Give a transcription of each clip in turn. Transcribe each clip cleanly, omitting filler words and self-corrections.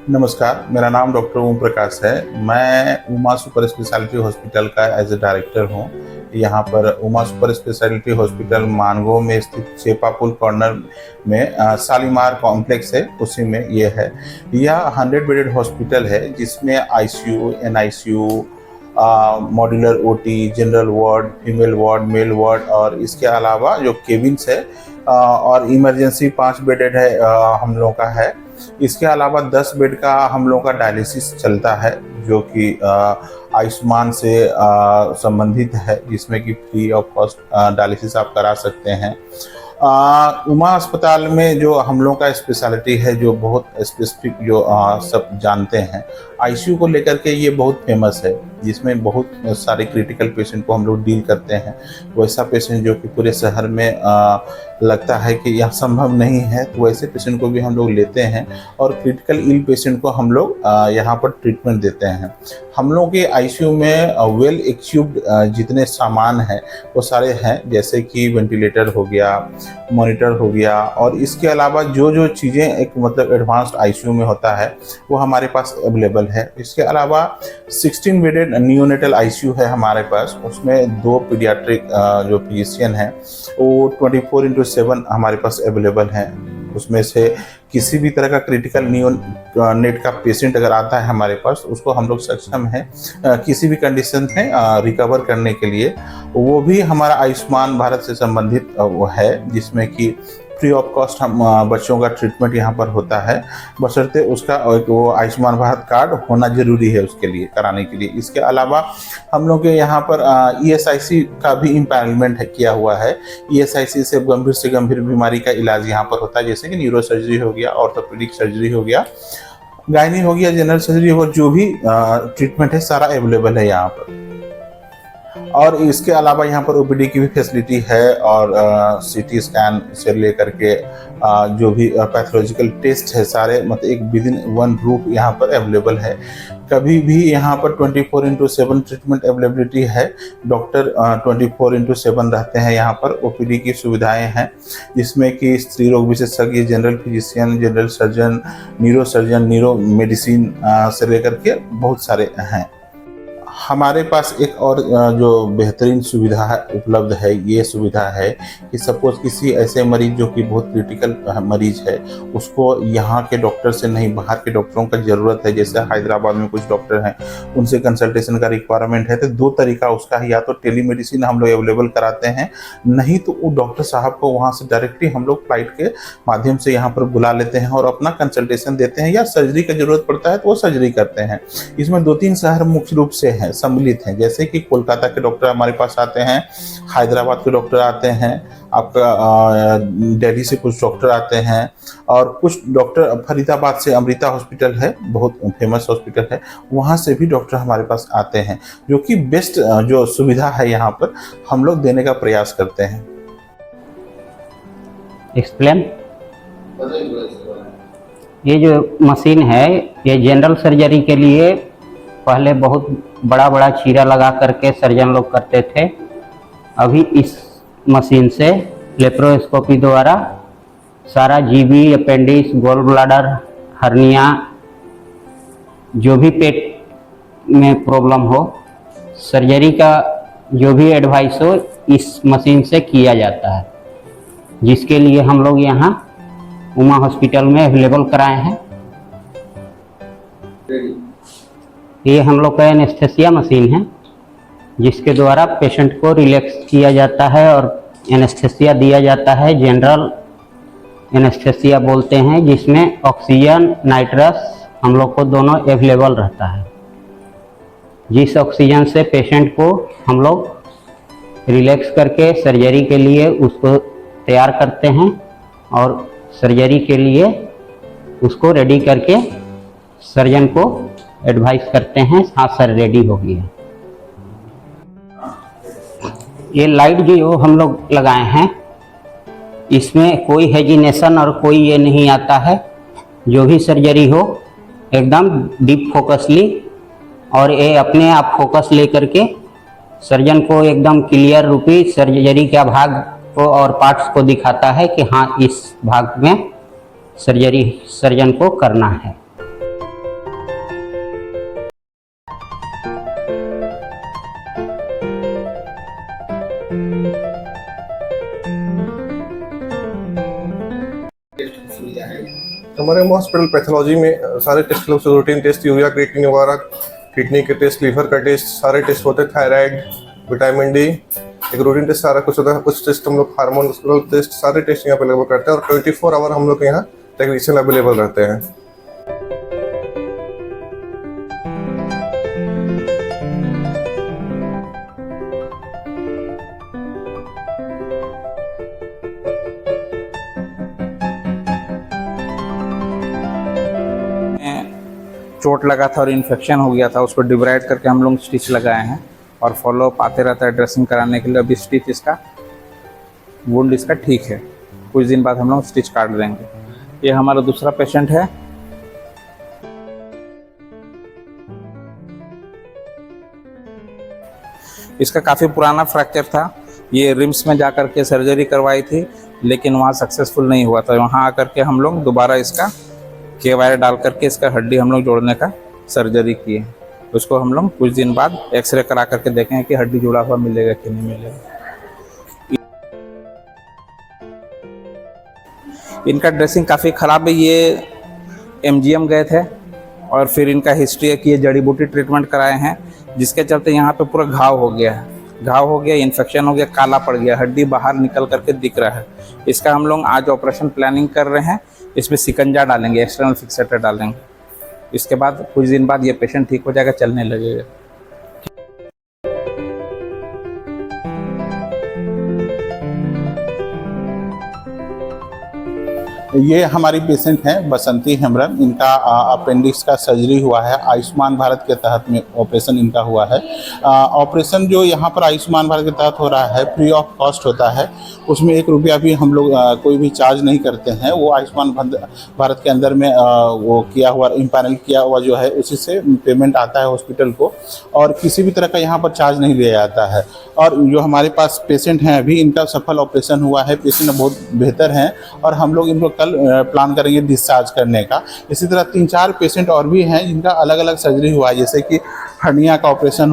नमस्कार, मेरा नाम डॉक्टर ओम प्रकाश है। मैं उमा सुपर स्पेशलिटी हॉस्पिटल का एज ए डायरेक्टर हूँ। यहाँ पर Uma super speciality hospital Mango में स्थित चेपापुल कॉर्नर में शालीमार कॉम्प्लेक्स है, उसी में ये है। यह 100 बेडेड हॉस्पिटल है जिसमें ICU, NICU, modular OT, general ward, female ward, male ward और इसके अलावा जो केबिन्स है और इमरजेंसी 5 बेडेड है हम लोगों का है। इसके अलावा 10 बेड का हम लोगों का डायलिसिस चलता है जो कि आयुष्मान से संबंधित है, जिसमें कि फ्री ऑफ कॉस्ट डायलिसिस आप करा सकते हैं। उमा अस्पताल में जो हम लोगों का स्पेशलिटी है, जो बहुत स्पेसिफिक जो सब जानते हैं, आईसीयू को लेकर के ये बहुत फेमस है, जिसमें बहुत सारे क्रिटिकल पेशेंट को हम लोग डील करते हैं। वैसा पेशेंट जो कि पूरे शहर में लगता है कि यह संभव नहीं है, तो वैसे पेशेंट को भी हम लोग लेते हैं और क्रिटिकल इल पेशेंट को हम लोग यहाँ पर ट्रीटमेंट देते हैं। हम लोग के आईसीयू में वेल इक्विप्ड जितने सामान हैं वो सारे हैं, जैसे कि वेंटिलेटर हो गया, मॉनिटर हो गया, और इसके अलावा जो चीज़ें एक मतलब एडवांस्ड आईसीयू में होता है वो हमारे पास अवेलेबल है। इसके अलावा 16 बेडेड नियोनेटल आईसीयू है हमारे पास, उसमें 2 पीडियाट्रिक जो फिजिशियन हैं वो 24/7 हमारे पास अवेलेबल हैं। उसमें से किसी भी तरह का क्रिटिकल नियोनेट का पेशेंट अगर आता है हमारे पास, उसको हम लोग सक्षम हैं किसी भी कंडीशन में रिकवर करने के लिए। वो भी हमारा आयुष्मान भारत से संबंधित वो है, जिसमें कि फ्री ऑफ कॉस्ट हम बच्चों का ट्रीटमेंट यहाँ पर होता है, बशर्ते उसका वो आयुष्मान भारत कार्ड होना जरूरी है उसके लिए, कराने के लिए। इसके अलावा हम लोग के यहाँ पर ईएसआईसी का भी इम्पैनलमेंट किया हुआ है। ईएसआईसी से गंभीर बीमारी का इलाज यहाँ पर होता है, जैसे कि न्यूरो सर्जरी हो गया, ऑर्थोपेडिक सर्जरी हो गया, गायनी हो गया, जनरल सर्जरी हो, जो भी ट्रीटमेंट है सारा अवेलेबल है यहाँ पर। और इसके अलावा यहाँ पर ओपीडी की भी फैसिलिटी है, और सीटी स्कैन से लेकर के जो भी पैथोलॉजिकल टेस्ट है सारे मतलब एक विदिन 1 रूफ यहाँ पर अवेलेबल है। कभी भी यहाँ पर 24/7 ट्रीटमेंट अवेलेबिलिटी है। डॉक्टर 24/7 रहते हैं यहाँ पर। ओपीडी की सुविधाएं हैं, जिसमें कि स्त्री रोग विशेषज्ञ, general physician, general surgeon, neuro surgeon, neuro medicine से लेकर के बहुत सारे हैं। हमारे पास एक और जो बेहतरीन सुविधा उपलब्ध है, ये सुविधा है कि सपोज किसी ऐसे मरीज जो कि बहुत क्रिटिकल मरीज है, उसको यहाँ के डॉक्टर से नहीं बाहर के डॉक्टरों का ज़रूरत है। जैसे हैदराबाद में कुछ डॉक्टर हैं, उनसे कंसल्टेशन का रिक्वायरमेंट है, तो 2 तरीका उसका है, या तो टेलीमेडिसिन हम लोग अवेलेबल कराते हैं, नहीं तो वो डॉक्टर साहब को वहाँ से डायरेक्टली हम लोग फ्लाइट के माध्यम से यहाँ पर बुला लेते हैं और अपना कंसल्टेशन देते हैं, या सर्जरी का जरूरत पड़ता है तो वो सर्जरी करते हैं। इसमें 2-3 शहर मुख्य रूप से हैं, सम्मिलित हैं, जैसे कि कोलकाता के डॉक्टर हमारे पास आते हैं, हैदराबाद के डॉक्टर आते हैं, आपका दिल्ली से कुछ डॉक्टर आते हैं, और कुछ डॉक्टर फरीदाबाद से अमृता हॉस्पिटल है, बहुत फेमस हॉस्पिटल है, वहाँ से भी डॉक्टर हमारे पास आते हैं, जो कि बेस्ट जो सुविधा है यहाँ पर हम लोग देने का प्रयास करते हैं। एक्सप्लेन। ये जो मशीन है ये जनरल सर्जरी के लिए पहले बहुत बड़ा चीरा लगा करके सर्जन लोग करते थे। अभी इस मशीन से लेप्रोस्कोपी द्वारा सारा GB, appendix, gall bladder, hernia, जो भी पेट में प्रॉब्लम हो, सर्जरी का जो भी एडवाइस हो इस मशीन से किया जाता है, जिसके लिए हम लोग यहाँ उमा हॉस्पिटल में अवेलेबल कराए हैं। ये हम लोग का एनेस्थेसिया मशीन है, जिसके द्वारा पेशेंट को रिलैक्स किया जाता है और एनेस्थेसिया दिया जाता है। जनरल एनेस्थेसिया बोलते हैं, जिसमें ऑक्सीजन, नाइट्रस हम लोग को दोनों अवेलेबल रहता है। जिस ऑक्सीजन से पेशेंट को हम लोग रिलैक्स करके सर्जरी के लिए उसको तैयार करते हैं, और सर्जरी के लिए उसको रेडी करके सर्जन को एडवाइस करते हैं, हाँ सर रेडी हो गया। ये लाइट जो हम लोग लगाए हैं, इसमें कोई हेजिनेशन और कोई ये नहीं आता है। जो भी सर्जरी हो एकदम डीप फोकसली और ये अपने आप फोकस लेकर के सर्जन को एकदम क्लियर रूपी सर्जरी का भाग को और पार्ट्स को दिखाता है कि हाँ इस भाग में सर्जरी सर्जन को करना है। हमारे हॉस्पिटल पैथोलॉजी में सारे test routine test, urea creatinine वगैरह, किडनी के टेस्ट, लीवर का टेस्ट, सारे टेस्ट होते हैं। थायराइड, विटामिन डी, एक रूटीन टेस्ट सारा कुछ होता है। कुछ टेस्ट हम लोग हार्मोन टेस्ट, सारे टेस्ट यहाँ पे अवेलेबल करते हैं और 24 आवर हम लोग यहाँ टेक्नीशियन अवेलेबल रहते हैं। चोट लगा था और इन्फेक्शन हो गया था, उसको डिब्राइड करके हम लोग स्टिच लगाए हैं और फॉलो अप आते रहता है ड्रेसिंग कराने के लिए। अभी स्टिच इसका वुंड इसका ठीक है, कुछ दिन बाद हम लोग स्टिच काट देंगे। ये हमारा दूसरा पेशेंट है। इसका काफ़ी पुराना फ्रैक्चर था, ये रिम्स में जा कर के सर्जरी करवाई थी लेकिन वहाँ सक्सेसफुल नहीं हुआ था। वहाँ आकर के हम लोग दोबारा इसका के वायर डाल करके इसका हड्डी हम लोग जोड़ने का सर्जरी किए। उसको हम लोग कुछ दिन बाद एक्सरे करा करके देखेंगे कि हड्डी जुड़ा हुआ मिलेगा कि नहीं मिलेगा। इनका ड्रेसिंग काफ़ी ख़राब है। ये MGM गए थे और फिर इनका हिस्ट्री है कि ये जड़ी बूटी ट्रीटमेंट कराए हैं, जिसके चलते यहाँ पे पूरा घाव हो गया है। घाव हो गया, इन्फेक्शन हो गया, काला पड़ गया, हड्डी बाहर निकल करके दिख रहा है। इसका हम लोग आज ऑपरेशन प्लानिंग कर रहे हैं। इसमें सिकंजा डालेंगे, एक्सटर्नल फिक्सेटर डालेंगे। इसके बाद कुछ दिन बाद ये पेशेंट ठीक हो जाएगा, चलने लगेगा। ये हमारी पेशेंट हैं बसंती हेम्ब्रम। इनका अपेंडिक्स का सर्जरी हुआ है, आयुष्मान भारत के तहत में ऑपरेशन इनका हुआ है। ऑपरेशन जो यहाँ पर आयुष्मान भारत के तहत हो रहा है फ्री ऑफ कॉस्ट होता है, उसमें 1 रुपया भी हम लोग कोई भी चार्ज नहीं करते हैं। वो आयुष्मान भारत के अंदर में वो किया हुआ इम्पैनल किया हुआ जो है उसी से पेमेंट आता है हॉस्पिटल को, और किसी भी तरह का यहाँ पर चार्ज नहीं लिया जाता है। और जो हमारे पास पेशेंट हैं अभी, इनका सफल ऑपरेशन हुआ है, पेशेंट बहुत बेहतर हैं और हम लोग इनको कल प्लान करेंगे डिस्चार्ज करने का। इसी तरह 3-4 पेशेंट और भी हैं जिनका अलग अलग सर्जरी हुआ है, जैसे कि हर्निया का ऑपरेशन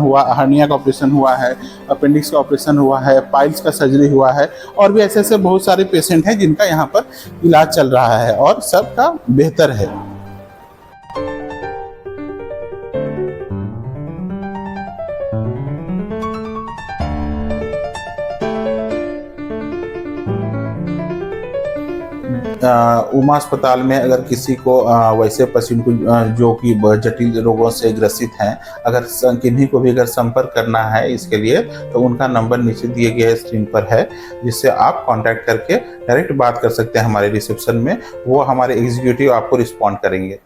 हुआ है, अपेंडिक्स का ऑपरेशन हुआ है, पाइल्स का सर्जरी हुआ है, और भी ऐसे ऐसे बहुत सारे पेशेंट हैं जिनका यहाँ पर इलाज चल रहा है और सबका बेहतर है। उमा अस्पताल में अगर किसी को वैसे पेशेंट को जो कि जटिल रोगों से ग्रसित हैं, अगर किन्हीं को भी अगर संपर्क करना है इसके लिए, तो उनका नंबर नीचे दिए गए स्क्रीन पर है, जिससे आप कांटेक्ट करके डायरेक्ट बात कर सकते हैं हमारे रिसेप्शन में। वो हमारे एग्जीक्यूटिव आपको रिस्पॉन्ड करेंगे।